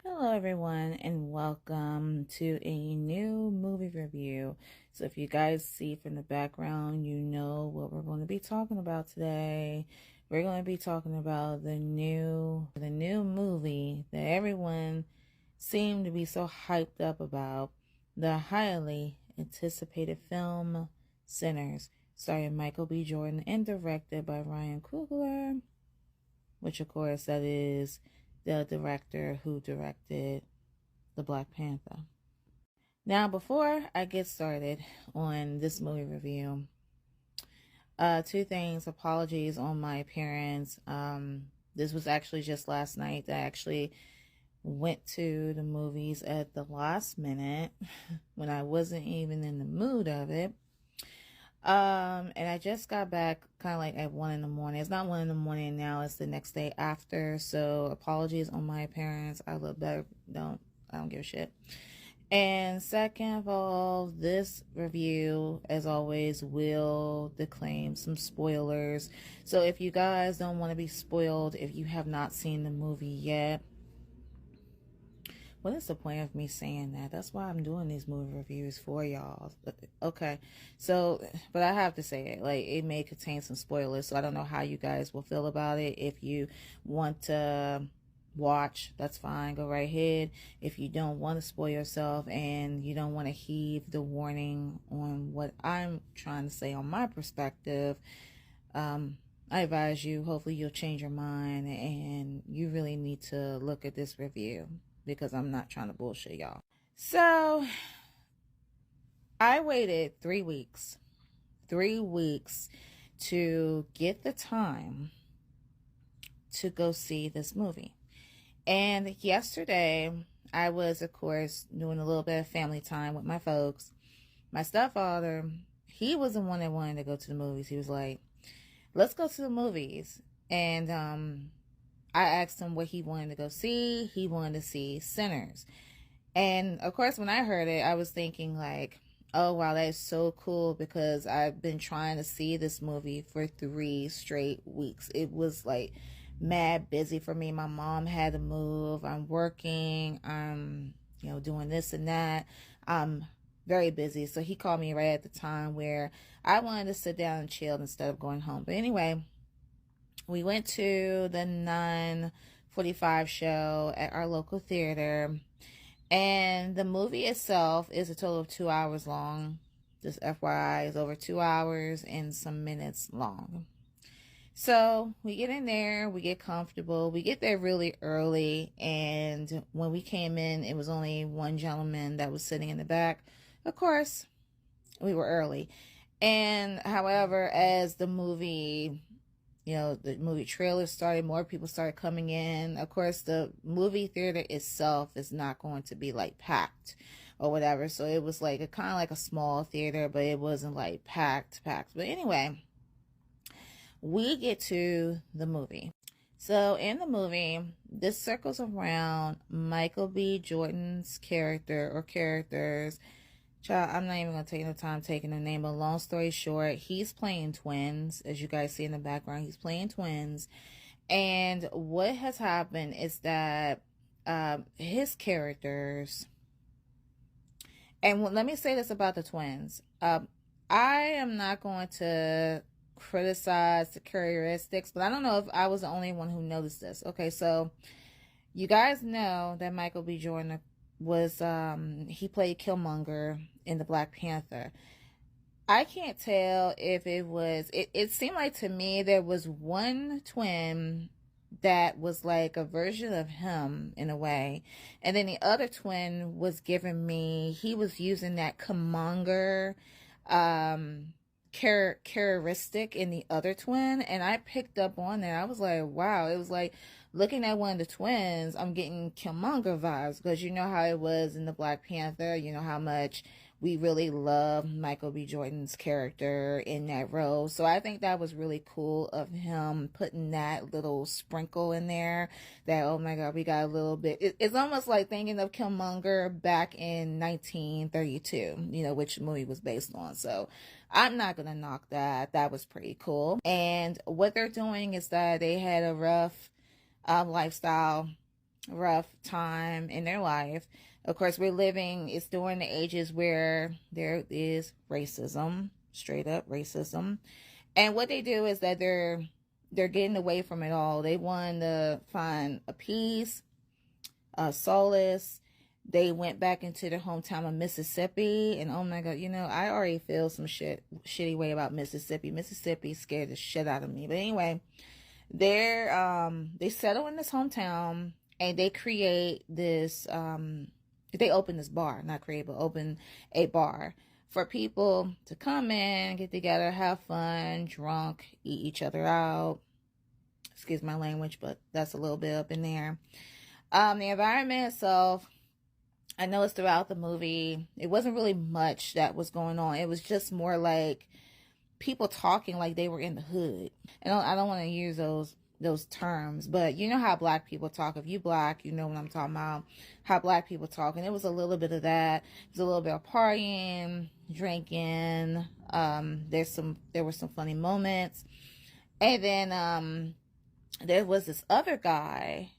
Hello, everyone, and welcome to a new movie review. So, if you guys see from the background, you know what we're going to be talking about today. We're going to be talking about the new movie that everyone seemed to be so hyped up about, the highly anticipated film Sinners, starring Michael B. Jordan and directed by Ryan Coogler, which, of course, that is the director who directed the Black Panther. Now, before I get started on this movie review, two things. Apologies on my appearance. This was actually just last night that I actually went to the movies at the last minute when I wasn't even in the mood of it. And I just got back kind of like at 1 in the morning. It's not 1 in the morning now, it's the next day after. So apologies on my appearance. I look better. I don't give a shit. And second of all, this review, as always, will disclaim some spoilers. So if you guys don't want to be spoiled, if you have not seen the movie yet, what is the point of me saying that? That's why I'm doing these movie reviews for y'all. Okay, so, but I have to say it. Like, it may contain some spoilers, so I don't know how you guys will feel about it. If you want to watch, that's fine. Go right ahead. If you don't want to spoil yourself and you don't want to heed the warning on what I'm trying to say on my perspective, I advise you, hopefully you'll change your mind and you really need to look at this review, because I'm not trying to bullshit y'all. So I waited 3 weeks to get the time to go see this movie. And yesterday I was, of course, doing a little bit of family time with my folks. My stepfather, he was the one that wanted to go to the movies. He was like, let's go to the movies. And I asked him what he wanted to go see. He wanted to see Sinners. And of course, when I heard it, I was thinking like, oh, wow, that is so cool, because I've been trying to see this movie for 3 straight weeks. It was like mad busy for me. My mom had to move. I'm working. I'm, doing this and that. I'm very busy. So he called me right at the time where I wanted to sit down and chill instead of going home. But anyway, we went to the 9:45 show at our local theater, and the movie itself is a total of 2 hours long. Just FYI, is over 2 hours and some minutes long. So we get in there, we get comfortable, we get there really early, and when we came in, it was only one gentleman that was sitting in the back. Of course, we were early. And however, as the movie trailer started, more people started coming in. Of course, the movie theater itself is not going to be like packed or whatever. So it was like kind of like a small theater, but it wasn't like packed. But anyway, we get to the movie. So in the movie, this circles around Michael B. Jordan's character or characters. Child, I'm not even going to take no time taking the name, but long story short, he's playing twins. As you guys see in the background, he's playing twins. And what has happened is that his characters, and let me say this about the twins. I am not going to criticize the characteristics, but I don't know if I was the only one who noticed this. Okay, so you guys know that Michael B. Jordan was, he played Killmonger in the Black Panther. I can't tell if it seemed like to me there was one twin that was like a version of him in a way, and then the other twin was giving me, he was using that Killmonger characteristic in the other twin, and I picked up on that. I was like, wow. It was like looking at one of the twins, I'm getting Killmonger vibes, because you know how it was in the Black Panther. You know how much we really love Michael B. Jordan's character in that role. So I think that was really cool of him putting that little sprinkle in there, that, oh my God, we got a little bit. It's almost like thinking of Killmonger back in 1932, which movie was based on. So I'm not going to knock that. That was pretty cool. And what they're doing is that they had a rough lifestyle. rough time in their life. Of course, it's during the ages where there is racism, straight up racism. And what they do is that they're getting away from it all. They want to find a peace, a solace. They went back into their hometown of Mississippi, and oh my god, I already feel some shitty way about Mississippi. Mississippi scared the shit out of me. But anyway, they settle in this hometown, and they create this they open this bar, not create, but open a bar for people to come in, get together, have fun, drunk, eat each other out. Excuse my language, but that's a little bit up in there. The environment itself, I noticed throughout the movie, it wasn't really much that was going on. It was just more like people talking like they were in the hood. And I don't want to use those terms, but you know how black people talk. If you black, you know what I'm talking about, how black people talk. And it was a little bit of that. It was a little bit of partying, drinking. There were some funny moments. And then there was this other guy,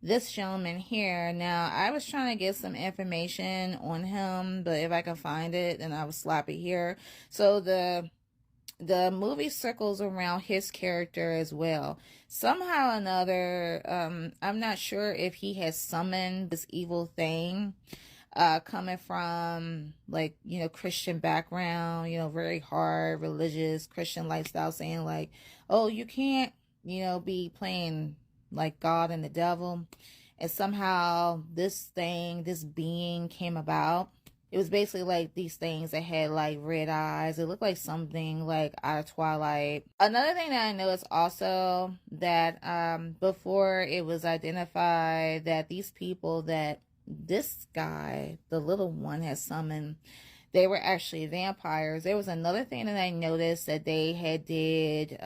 this gentleman here. Now, I was trying to get some information on him, but if I can find it, then I will slap it here. So the movie circles around his character as well. Somehow or another, I'm not sure if he has summoned this evil thing, coming from, like, Christian background, very hard, religious, Christian lifestyle, saying like, oh, you can't, be playing like God and the devil. And somehow this being came about. It was basically like these things that had like red eyes. It looked like something like out of Twilight. Another thing that I noticed also, that before it was identified that these people that this guy, the little one, has summoned, they were actually vampires. There was another thing that I noticed that they had did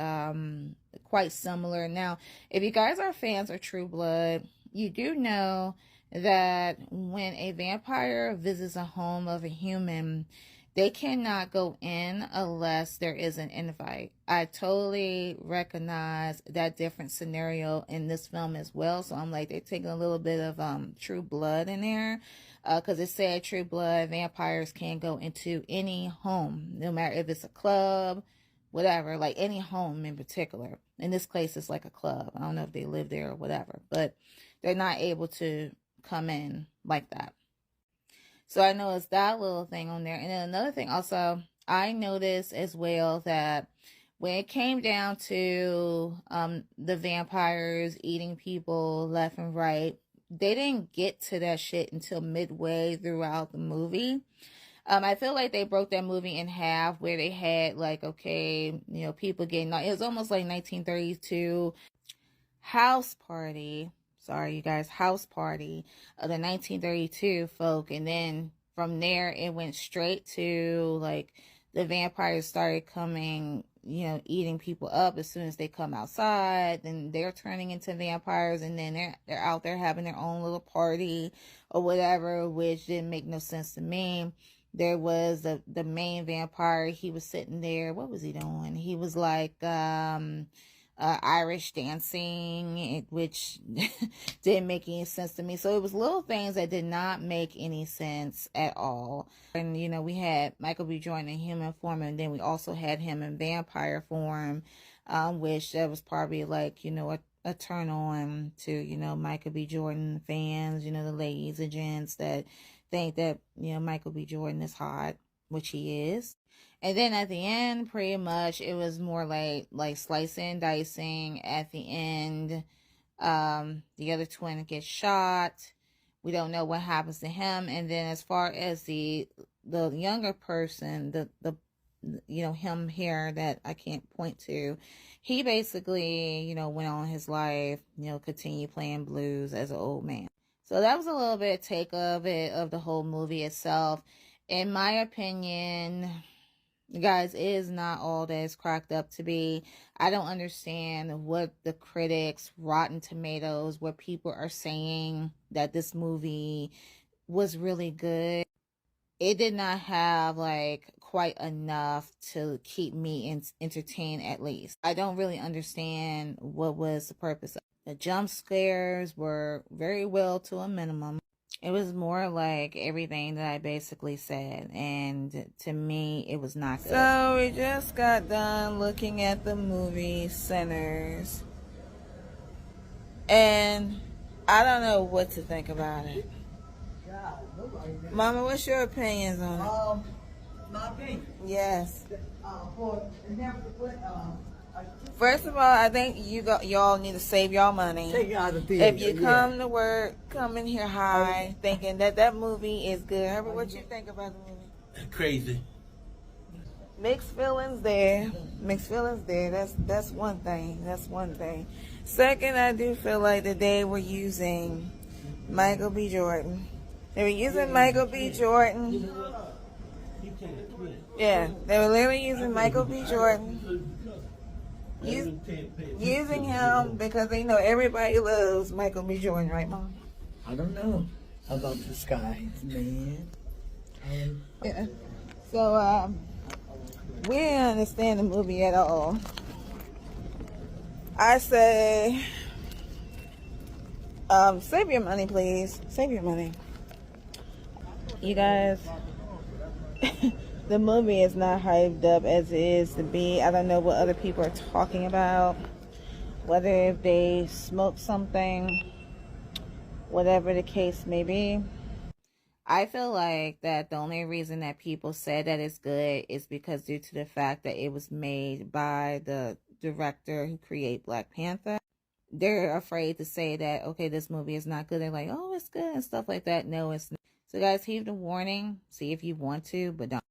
quite similar. Now, if you guys are fans of True Blood, you do know that when a vampire visits a home of a human, they cannot go in unless there is an invite. I totally recognize that different scenario in this film as well. So I'm like, they're taking a little bit of True Blood in there, because it said True Blood vampires can't go into any home, no matter if it's a club, whatever, like any home in particular. In this case, it's like a club. I don't know if they live there or whatever, but they're not able to come in like that. So I noticed that little thing on there. And then another thing also, I noticed as well that when it came down to the vampires eating people left and right, they didn't get to that shit until midway throughout the movie. I feel like they broke that movie in half, where they had like, okay, people getting, it was almost like 1932 house party. Sorry, you guys, house party of the 1932 folk. And then from there, it went straight to like the vampires started coming, eating people up as soon as they come outside. Then they're turning into vampires, and then they're out there having their own little party or whatever, which didn't make no sense to me. There was the main vampire. He was sitting there. What was he doing? He was like Irish dancing, which didn't make any sense to me. So it was little things that did not make any sense at all. And we had Michael B. Jordan in human form, and then we also had him in vampire form, which that was probably like a turn on to Michael B. Jordan fans, the ladies and gents that think that Michael B. Jordan is hot, which he is. And then at the end, pretty much it was more like slicing and dicing. At the end, the other twin gets shot. We don't know what happens to him. And then as far as the younger person, the him here that I can't point to, he basically went on his life, continued playing blues as an old man. So that was a little bit take of it, of the whole movie itself. In my opinion, guys, it is not all that it's cracked up to be. I don't understand what the critics, Rotten Tomatoes, what people are saying that this movie was really good. It did not have like quite enough to keep me entertained, at least. I don't really understand what was the purpose of it. The jump scares were very well to a minimum. It was more like everything that I basically said, and to me, it was not good. So we just got done looking at the movie Sinners, and I don't know what to think about it. Mama, what's your opinions on it? My opinion? Yes. First of all, I think y'all need to save y'all money. Take out the theater. If you come to work, come in here high, thinking that movie is good. Herbert, what you think about the movie? Crazy. Mixed feelings there. Mixed feelings there. That's one thing. That's one thing. Second, I do feel like that they were using Michael B. Jordan. They were using Michael B. Jordan. Yeah, they were literally using Michael B. Jordan. Using him because they know everybody loves Michael B. Jordan, right, Mom? I don't know about the skies, man. Yeah. So, we didn't understand the movie at all. I say, save your money, please. Save your money. You guys, the movie is not hyped up as it is to be. I don't know what other people are talking about. Whether if they smoked something, whatever the case may be. I feel like that the only reason that people said that it's good is because due to the fact that it was made by the director who created Black Panther. They're afraid to say that, okay, this movie is not good. They're like, oh, it's good and stuff like that. No, it's not. So guys, heed the warning. See if you want to, but don't.